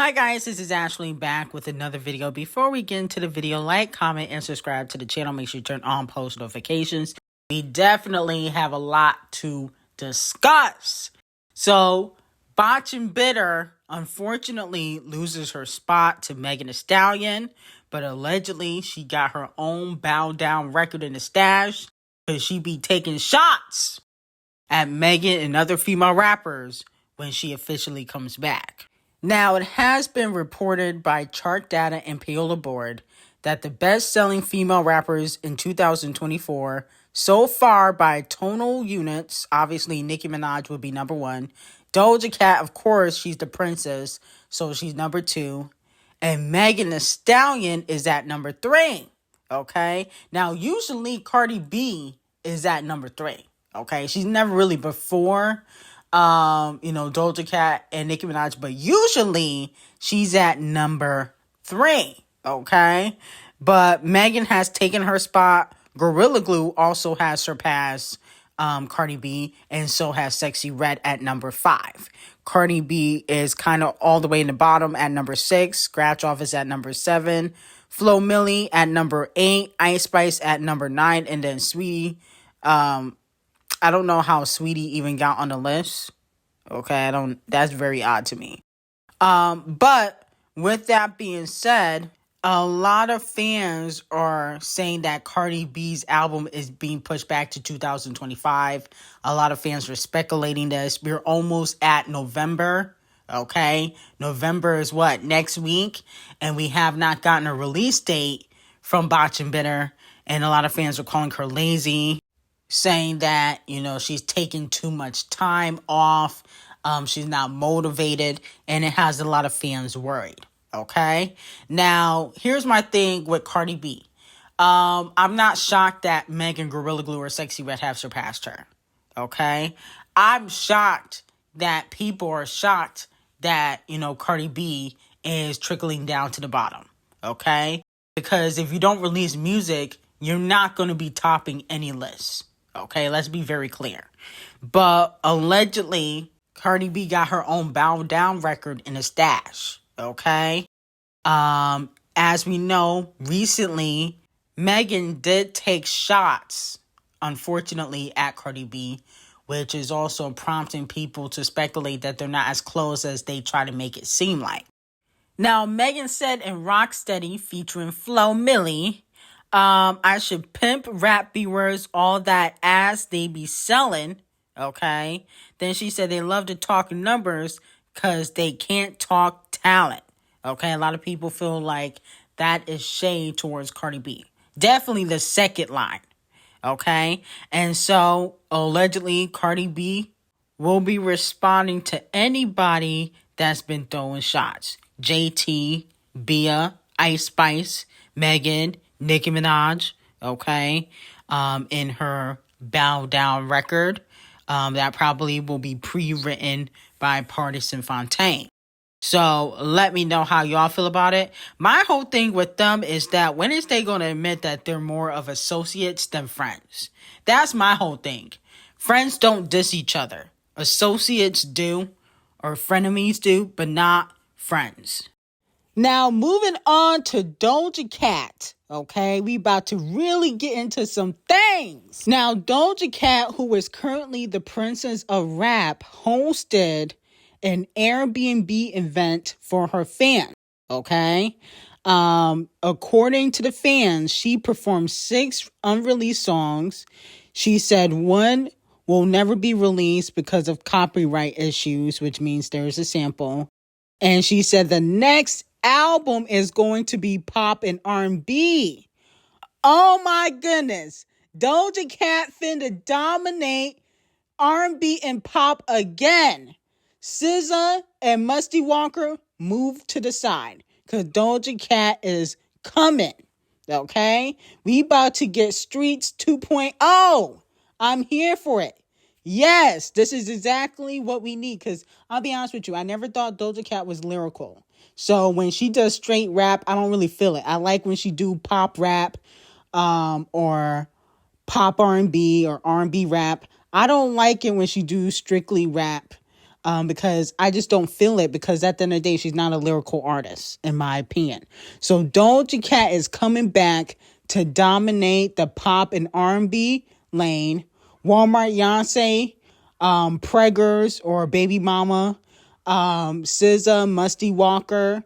Hi guys, this is Ashley back with another video. Before we get into the video, like, comment, and subscribe to the channel. Make sure you turn on post notifications. We definitely have a lot to discuss. So, Botch and Bitter unfortunately loses her spot to Megan Thee Stallion, but allegedly she got her own bow down record in the stash because she be taking shots at Megan and other female rappers when she officially comes back. Now, it has been reported by Chart Data and Payola Board that the best-selling female rappers in 2024 so far by tonal units, obviously Nicki Minaj would be number 1. Doja Cat, of course, she's the princess, so she's number 2. And Megan Thee Stallion is at number 3, okay? Now, usually Cardi B is at number 3, okay? She's never really before Doja Cat and Nicki Minaj, but usually she's at number 3, okay? But Megan has taken her spot. Gorilla Glue also has surpassed Cardi B, and so has Sexy Red at number 5. Cardi B is kind of all the way in the bottom at number 6. Scratch Off is at number 7. Flo Milli at number 8. Ice Spice at number 9, and then Sweetie. I don't know how Sweetie even got on the list. Okay, that's very odd to me. But with that being said, a lot of fans are saying that Cardi B's album is being pushed back to 2025. A lot of fans are speculating this. We're almost at November. Okay, November is what, next week? And we have not gotten a release date from Botch and Bitter. And a lot of fans are calling her lazy, saying that, she's taking too much time off. She's not motivated, and it has a lot of fans worried. Okay. Now, here's my thing with Cardi B. I'm not shocked that Megan, Gorilla Glue, or Sexy Red have surpassed her. Okay. I'm shocked that people are shocked that, Cardi B is trickling down to the bottom. Okay. Because if you don't release music, you're not going to be topping any lists. Okay, let's be very clear. But allegedly, Cardi B got her own bow down record in a stash. Okay. As we know, recently, Megan did take shots, unfortunately, at Cardi B, which is also prompting people to speculate that they're not as close as they try to make it seem like. Now, Megan said in Rocksteady featuring Flo Milli, I should pimp rap B-words all that ass they be selling, okay? Then she said they love to talk numbers because they can't talk talent, okay? A lot of people feel like that is shade towards Cardi B. Definitely the second line, okay? And so, allegedly, Cardi B will be responding to anybody that's been throwing shots. JT, Bia, Ice Spice, Megan, Nicki Minaj, okay, in her bow down record. That probably will be pre-written by Partisan Fontaine. So let me know how y'all feel about it. My whole thing with them is that when is they going to admit that they're more of associates than friends? That's my whole thing. Friends don't diss each other. Associates do, or frenemies do, but not friends. Now, moving on to Doja Cat, okay? We about to really get into some things. Now, Doja Cat, who is currently the princess of rap, hosted an Airbnb event for her fans, okay? According to the fans, she performed 6 unreleased songs. She said one will never be released because of copyright issues, which means there's a sample. And she said the next album is going to be pop and R&B. Oh my goodness. Doja Cat finna dominate R&B and pop again. SZA and Musty Walker move to the side because Doja Cat is coming. Okay? We about to get Streets 2.0. I'm here for it. Yes, this is exactly what we need because I'll be honest with you, I never thought Doja Cat was lyrical. So when she does straight rap, I don't really feel it. I like when she do pop rap or pop R&B or R&B rap. I don't like it when she do strictly rap because I just don't feel it, because at the end of the day, she's not a lyrical artist, in my opinion. So Doja Cat is coming back to dominate the pop and R&B lane. Walmart Beyonce, Preggers or Baby Mama, SZA, Musty Walker,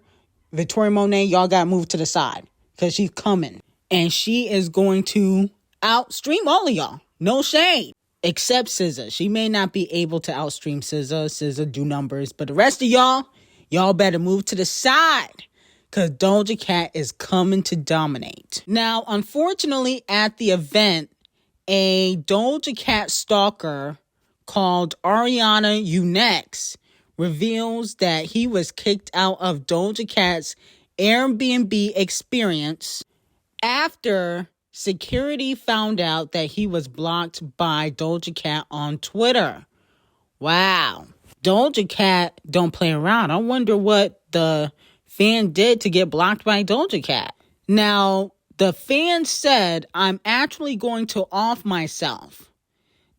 Victoria Monet, y'all got moved to the side because she's coming. And she is going to outstream all of y'all. No shade. Except SZA. She may not be able to outstream SZA. SZA do numbers. But the rest of y'all better move to the side, because Doja Cat is coming to dominate. Now, unfortunately, at the event, a Doja Cat stalker called Ariana Unex reveals that he was kicked out of Doja Cat's Airbnb experience after security found out that he was blocked by Doja Cat on Twitter. Wow. Doja Cat don't play around. I wonder what the fan did to get blocked by Doja Cat. Now, the fan said, "I'm actually going to off myself.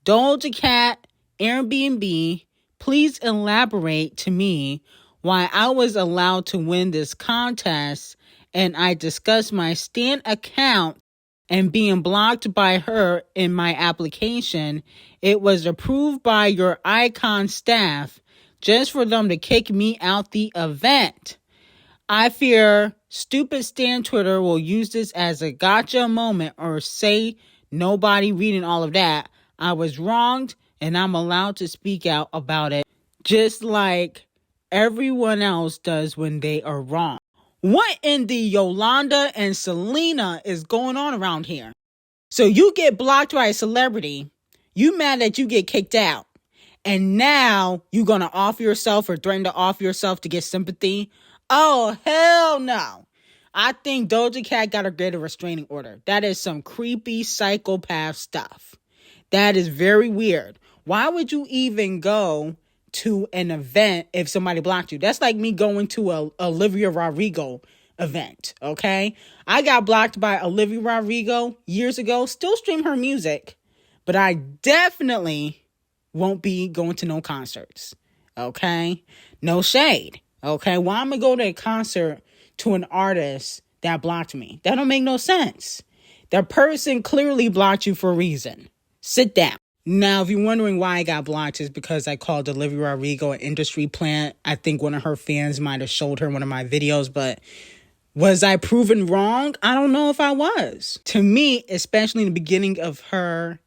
Doja Cat, Airbnb, please elaborate to me why I was allowed to win this contest, and I discussed my Stan account and being blocked by her in my application. It was approved by your Icon staff just for them to kick me out the event. I fear stupid Stan Twitter will use this as a gotcha moment or say nobody reading all of that. I was wronged and I'm allowed to speak out about it just like everyone else does when they are wrong." What in the Yolanda and Selena is going on around here? So you get blocked by a celebrity, you mad that you get kicked out, and now you're going to off yourself or threaten to off yourself to get sympathy? Oh, hell no. I think Doja Cat got to get a restraining order. That is some creepy psychopath stuff. That is very weird. Why would you even go to an event if somebody blocked you? That's like me going to a Olivia Rodrigo event, okay? I got blocked by Olivia Rodrigo years ago. Still stream her music, but I definitely won't be going to no concerts, okay? No shade, okay? Why am I going to a concert to an artist that blocked me? That don't make no sense. That person clearly blocked you for a reason. Sit down. Now, if you're wondering why I got blocked, is because I called Olivia Rodrigo an industry plant. I think one of her fans might have showed her one of my videos, but was I proven wrong? I don't know if I was. To me, especially in the beginning of her,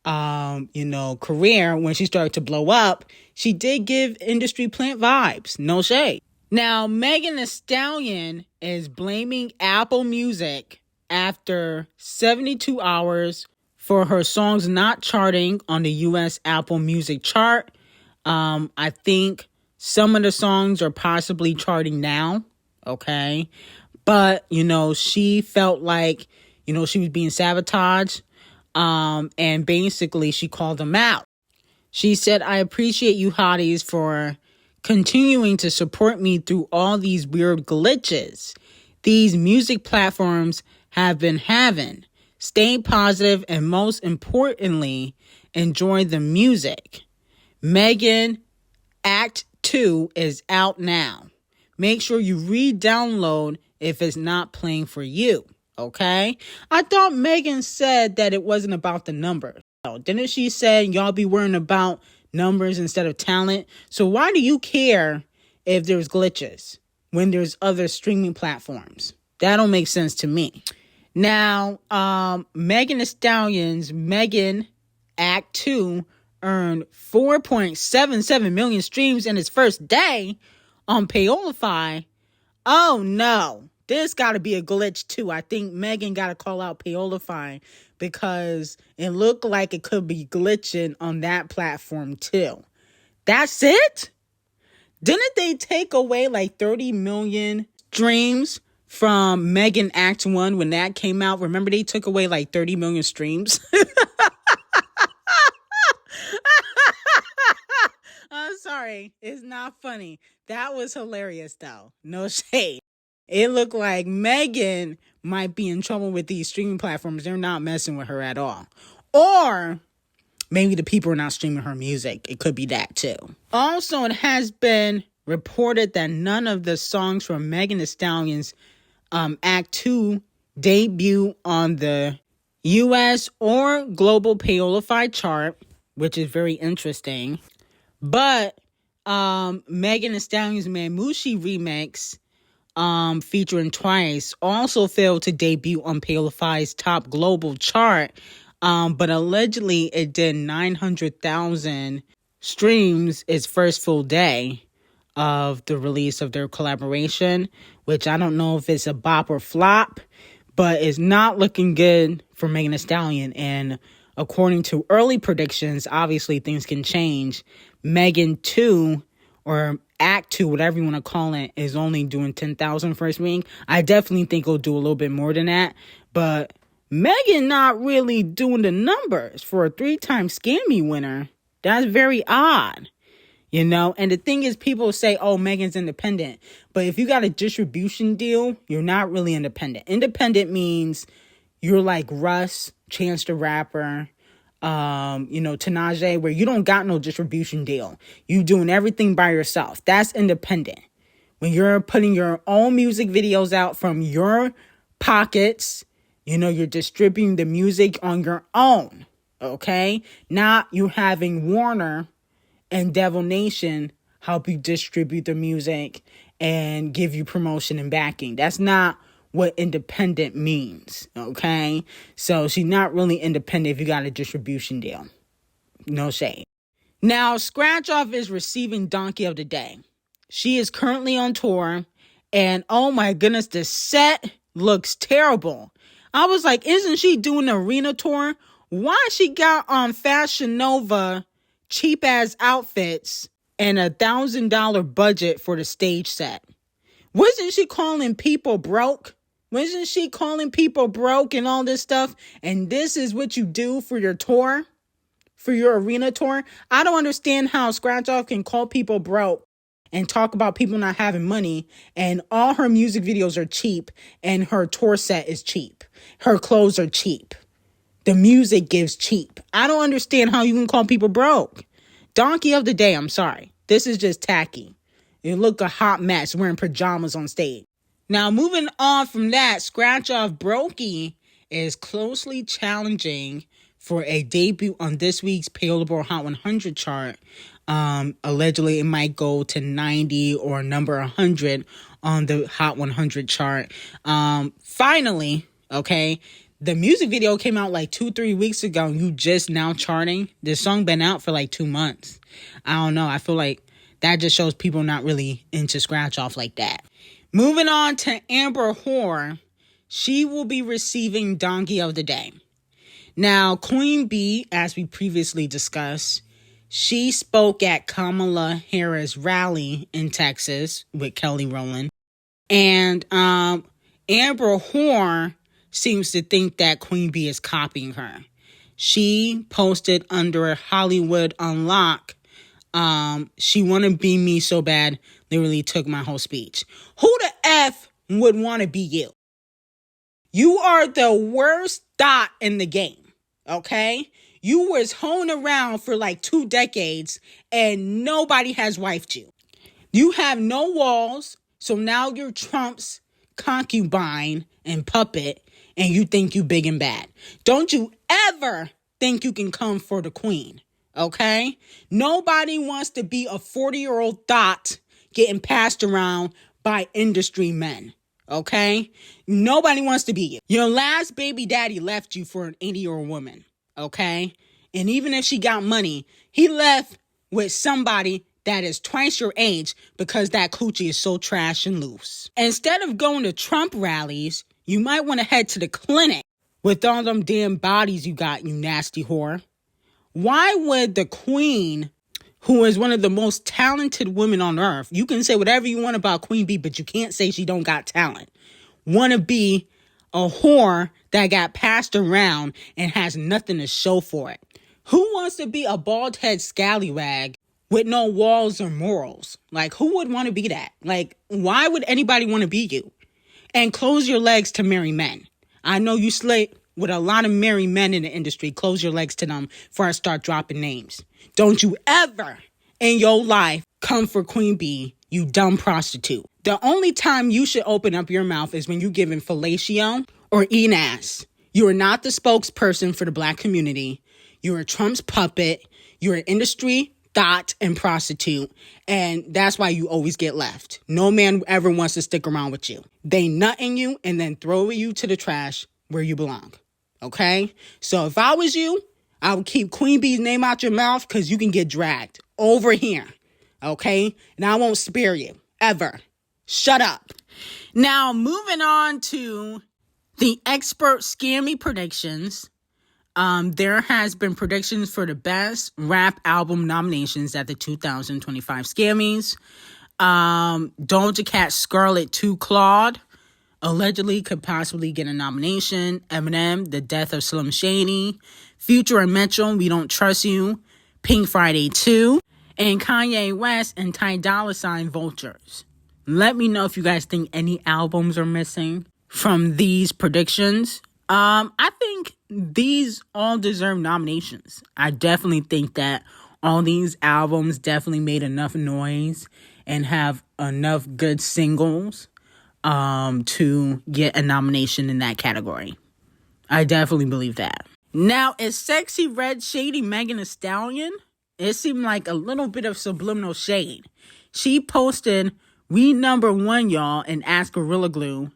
career, when she started to blow up, she did give industry plant vibes. No shade. Now, Megan Thee Stallion is blaming Apple Music after 72 hours for her songs not charting on the U.S. Apple Music chart. I think some of the songs are possibly charting now, okay? But, she felt like, she was being sabotaged, and basically she called them out. She said, "I appreciate you hotties for continuing to support me through all these weird glitches these music platforms have been having. Stay positive and most importantly, enjoy the music. Megan Act 2 is out now. Make sure you re-download if it's not playing for you." Okay? I thought Megan said that it wasn't about the numbers. Didn't she say y'all be worrying about numbers instead of talent? So why do you care if there's glitches when there's other streaming platforms? That don't make sense to me. Now, Megan Thee Stallion's Megan Act 2 earned 4.77 million streams in its first day on Paolify. Oh no, this got to be a glitch too. I think Megan got to call out Paolify because it looked like it could be glitching on that platform too. That's it? Didn't they take away like 30 million streams from Megan Act 1 when that came out? Remember, they took away like 30 million streams? I'm sorry. It's not funny. That was hilarious, though. No shade. It looked like Megan might be in trouble with these streaming platforms. They're not messing with her at all. Or maybe the people are not streaming her music. It could be that too. Also, it has been reported that none of the songs from Megan Thee Stallion's Act 2 debut on the US or global Payola chart, which is very interesting. But Megan Thee Stallion's Mamushi remix featuring Twice also failed to debut on Payola top global chart, but allegedly it did 900,000 streams its first full day of the release of their collaboration, which I don't know if it's a bop or flop, but it's not looking good for Megan Thee Stallion. And according to early predictions, obviously things can change. Megan 2 or Act 2, whatever you want to call it, is only doing 10,000 first week. I definitely think it'll do a little bit more than that. But Megan not really doing the numbers for a 3-time Scammy winner. That's very odd. You know, and the thing is, people say, oh, Megan's independent. But if you got a distribution deal, you're not really independent. Independent means you're like Russ, Chance the Rapper, Tanaje, where you don't got no distribution deal. You doing everything by yourself. That's independent. When you're putting your own music videos out from your pockets, you're distributing the music on your own. Okay? Not you having Warner and Devil Nation help you distribute the music and give you promotion and backing. That's not what independent means, okay? So she's not really independent if you got a distribution deal. No shade. Now, Scratch Off is receiving Donkey of the Day. She is currently on tour, and oh my goodness, the set looks terrible. I was like, isn't she doing an arena tour? Why she got on Fashion Nova cheap ass outfits and $1,000 budget for the stage set? Wasn't she calling people broke? Wasn't she calling people broke and all this stuff? And this is what you do for your tour? For your arena tour? I don't understand how Scratch Off can call people broke and talk about people not having money, and all her music videos are cheap and her tour set is cheap. Her clothes are cheap. The music gives cheap. I don't understand how you can call people broke. Donkey of the Day, I'm sorry. This is just tacky. You look a hot mess wearing pajamas on stage. Now, moving on from that, Scratch Off Brokey is closely challenging for a debut on this week's Payola Hot 100 chart. Allegedly, it might go to 90 or number 100 on the Hot 100 chart. Finally, okay, the music video came out like 2-3 weeks ago, and you just now charting. This song been out for like 2 months. I don't know. I feel like that just shows people not really into Scratch Off like that. Moving on to Amber Hoare. She will be receiving Donkey of the Day. Now, Queen Bee, as we previously discussed, she spoke at Kamala Harris rally in Texas with Kelly Rowland. And Amber Hoare seems to think that Queen Bee is copying her. She posted under Hollywood Unlock, she want to be me so bad, literally took my whole speech. Who the F would want to be you? You are the worst dot in the game, okay? You was hoeing around for like 2 decades and nobody has wifed you. You have no walls, so now you're Trump's concubine and puppet, and you think you big and bad. Don't you ever think you can come for the queen, okay? Nobody wants to be a 40-year-old dot getting passed around by industry men, okay? Nobody wants to be you. Your last baby daddy left you for an 80-year-old woman, okay? And even if she got money, he left with somebody that is twice your age because that coochie is so trash and loose. Instead of going to Trump rallies, you might want to head to the clinic with all them damn bodies you got, you nasty whore. Why would the queen, who is one of the most talented women on earth, you can say whatever you want about Queen Bee, but you can't say she don't got talent, want to be a whore that got passed around and has nothing to show for it? Who wants to be a bald head scallywag with no walls or morals? Like, who would want to be that? Like, why would anybody want to be you? And close your legs to marry men. I know you slay with a lot of married men in the industry. Close your legs to them before I start dropping names. Don't you ever in your life come for Queen B, you dumb prostitute. The only time you should open up your mouth is when you're giving fellatio or eating ass. You are not the spokesperson for the black community. You're a Trump's puppet. You're an industry thought and prostitute. And that's why you always get left. No man ever wants to stick around with you. They nut in you and then throw you to the trash where you belong. Okay? So if I was you, I would keep Queen B's name out your mouth because you can get dragged over here. Okay? And I won't spare you. Ever. Shut up. Now, moving on to the expert scammy predictions. There has been predictions for the best rap album nominations at the 2025 Scammys. Doja Cat's Scarlet 2 Claude allegedly could possibly get a nomination. Eminem, The Death of Slim Shady. Future and Metro, We Don't Trust You. Pink Friday 2. And Kanye West and Ty Dolla $ign, Vultures. Let me know if you guys think any albums are missing from these predictions. I think these all deserve nominations. I definitely think that all these albums definitely made enough noise and have enough good singles to get a nomination in that category. I definitely believe that. Now, is Sexy Red Shady Megan Thee Stallion? It seemed like a little bit of subliminal shade. She posted, "We #1, y'all," and asked Gorilla Glue,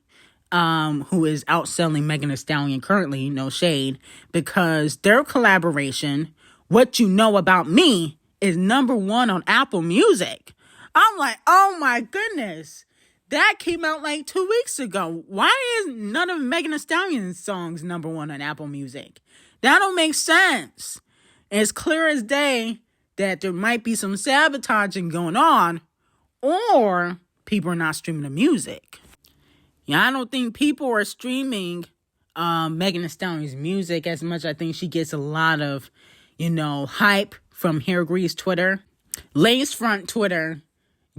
who is outselling Megan Thee Stallion currently, no shade, because their collaboration, What You Know About Me, is #1 on Apple Music. I'm like, oh my goodness. That came out like 2 weeks ago. Why is none of Megan Thee Stallion's songs #1 on Apple Music? That don't make sense. It's clear as day that there might be some sabotaging going on, or people are not streaming the music. Yeah, I don't think people are streaming Megan Thee Stallion's music as much. I think she gets a lot of, hype from Hair Grease Twitter. Lace Front Twitter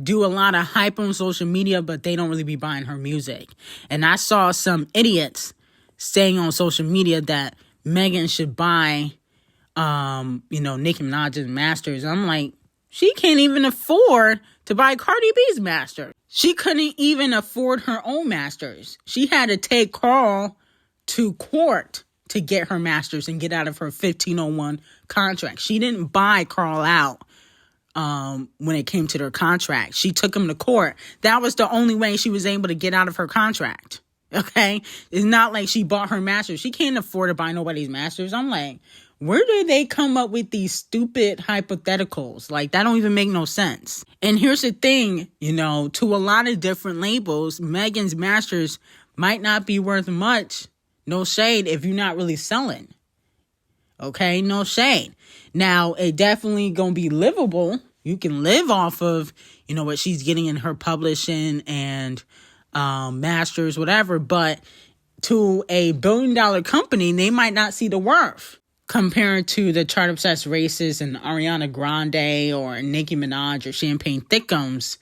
do a lot of hype on social media, but they don't really be buying her music. And I saw some idiots saying on social media that Megan should buy, Nicki Minaj's masters. I'm like, she can't even afford to buy Cardi B's master. She couldn't even afford her own masters. She had to take Carl to court to get her masters and get out of her 1501 contract. She didn't buy Carl out when it came to their contract. She took him to court. That was the only way she was able to get out of her contract. Okay? It's not like she bought her masters. She can't afford to buy nobody's masters. I'm like, where do they come up with these stupid hypotheticals? Like, that don't even make no sense. And here's the thing, to a lot of different labels, Megan's masters might not be worth much. No shade if you're not really selling. Okay, no shade. Now, it definitely gonna be livable. You can live off of, what she's getting in her publishing and masters, whatever. But to a $1 billion company, they might not see the worth compared to the chart obsessed racists and Ariana Grande or Nicki Minaj or Champagne Thickums,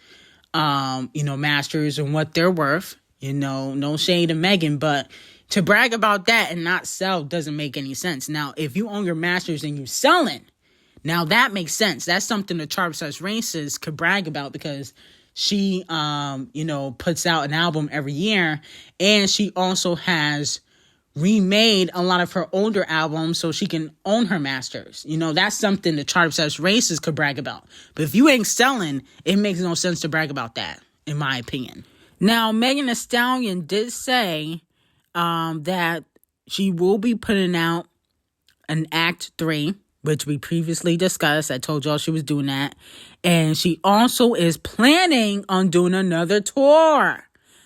masters and what they're worth. No shade to Megan, but to brag about that and not sell doesn't make any sense. Now, if you own your masters and you're selling, now that makes sense. That's something the chart obsessed racists could brag about because she, puts out an album every year, and she also has remade a lot of her older albums so she can own her masters. That's something the chart obsessed racists could brag about. But if you ain't selling, it makes no sense to brag about that, in my opinion. Now, Megan Thee Stallion did say that she will be putting out an Act 3, which we previously discussed. I told y'all she was doing that. And she also is planning on doing another tour.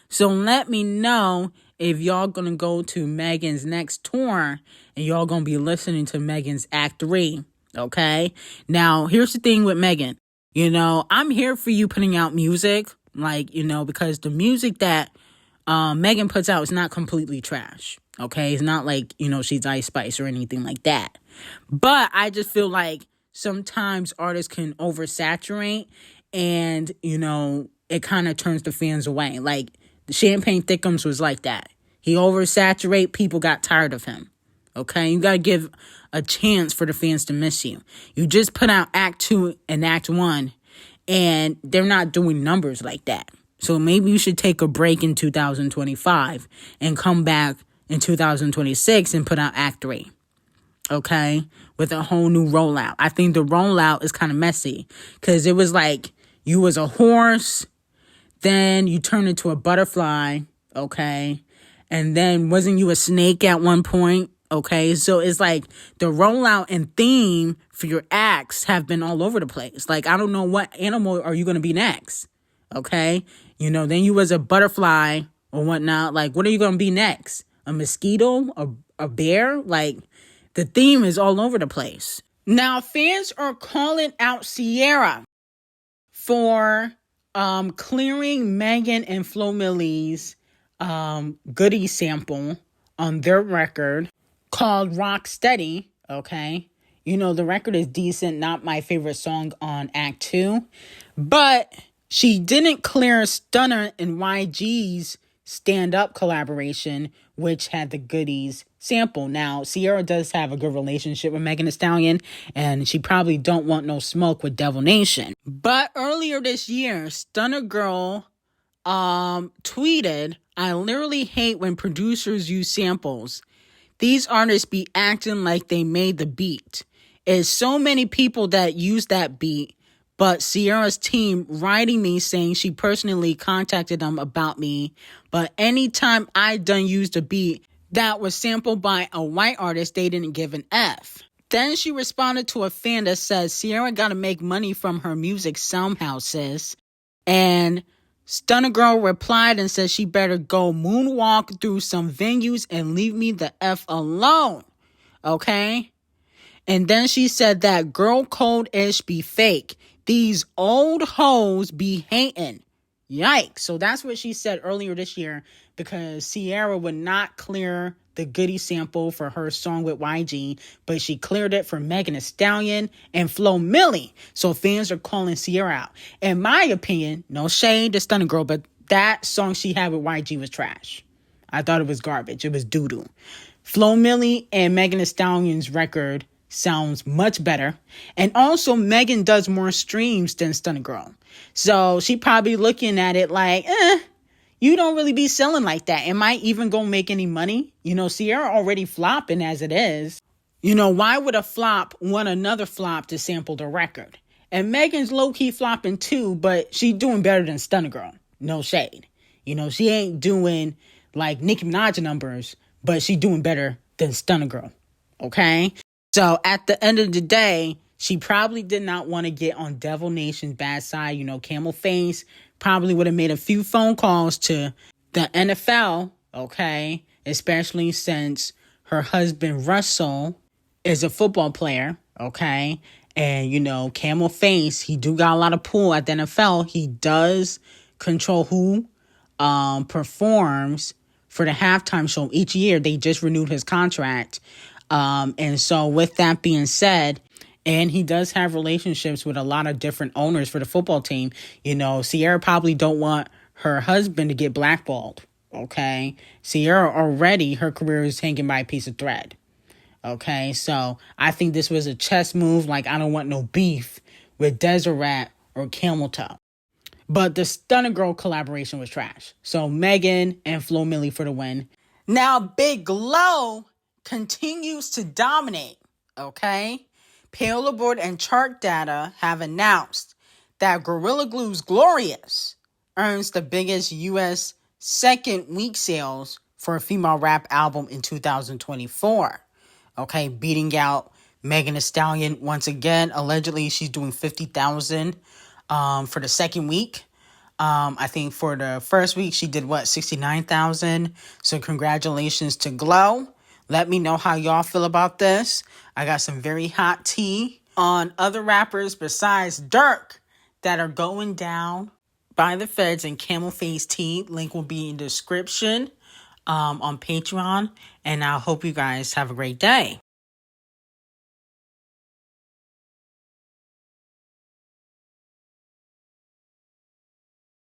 So let me know if y'all gonna go to Megan's next tour and y'all gonna be listening to Megan's Act 3. Okay? Now, here's the thing with Megan. I'm here for you putting out music. Because the music that Megan puts out is not completely trash. Okay? It's not like, she's Ice Spice or anything like that. But I just feel like sometimes artists can oversaturate and, it kind of turns the fans away. Like, Champagne Thickums was like that. He oversaturated, people got tired of him. Okay, you gotta give a chance for the fans to miss you. You just put out Act 2 and Act 1, and they're not doing numbers like that. So maybe you should take a break in 2025 and come back in 2026 and put out Act 3. Okay, with a whole new rollout. I think the rollout is kind of messy because it was like you was a horse, then you turned into a butterfly, okay, and then wasn't you a snake at one point? Okay, so it's like the rollout and theme for your acts have been all over the place. Like, I don't know what animal are you going to be next, okay? You know, then you was a butterfly or whatnot. Like, what are you going to be next? A mosquito? A bear? Like, the theme is all over the place. Now, fans are calling out Sierra for clearing Megan and Flo Milli's goodie sample on their record called Rock Steady, okay? You know, the record is decent, not my favorite song on Act 2. But she didn't clear Stunner and YG's stand-up collaboration, which had the goodies sample. Now, Sierra does have a good relationship with Megan Thee Stallion, and she probably don't want no smoke with Devil Nation. But earlier this year, Stunner Girl tweeted, "I literally hate when producers use samples. These artists be acting like they made the beat. It's so many people that use that beat, but Sierra's team writing me saying she personally contacted them about me. But anytime I done used a beat that was sampled by a white artist, they didn't give an F." Then she responded to a fan that says, "Sierra gotta make money from her music somehow, sis." And Stunner Girl replied and said she better go moonwalk through some venues and leave me the F alone. Okay? And then she said that girl code-ish be fake. These old hoes be hating. Yikes. So that's what she said earlier this year because Sierra would not clear the goodie sample for her song with YG, but she cleared it for Megan Thee Stallion and Flo Milli. So fans are calling Sierra out. In my opinion, no shade to Stunner Girl, but that song she had with YG was trash. I thought it was garbage. It was doo-doo. Flo Milli and Megan Thee Stallion's record sounds much better. And also, Megan does more streams than Stunner Girl. So she probably looking at it like, you don't really be selling like that. Am I even going to make any money? You know, Sierra already flopping as it is. You know, why would a flop want another flop to sample the record? And Megan's low-key flopping too, but she doing better than Stunner Girl. No shade. You know, she ain't doing like Nicki Minaj numbers, but she doing better than Stunner Girl. Okay? So at the end of the day, she probably did not want to get on Devil Nation's bad side. You know, Camel Face probably would have made a few phone calls to the NFL, okay? Especially since her husband, Russell, is a football player, okay? And, you know, Camel Face, he do got a lot of pull at the NFL. He does control who performs for the halftime show each year. They just renewed his contract. And so with that being said, and he does have relationships with a lot of different owners for the football team. You know, Sierra probably don't want her husband to get blackballed, okay? Sierra already, her career is hanging by a piece of thread, okay? So I think this was a chess move. Like, I don't want no beef with D0JA or Camel Toe. But the Stunner Girl collaboration was trash. So Megan and Flo Milli for the win. Now, Big Glow continues to dominate, okay? Billboard and chart data have announced that Gorilla Glue's Glorious earns the biggest U.S. second week sales for a female rap album in 2024. Okay, beating out Megan Thee Stallion once again. Allegedly, she's doing 50,000 for the second week. I think for the first week, she did 69,000. So congratulations to Glow. Let me know how y'all feel about this. I got some very hot tea on other rappers besides Dirk that are going down by the feds and Camel Face tea. Link will be in the description on Patreon. And I hope you guys have a great day.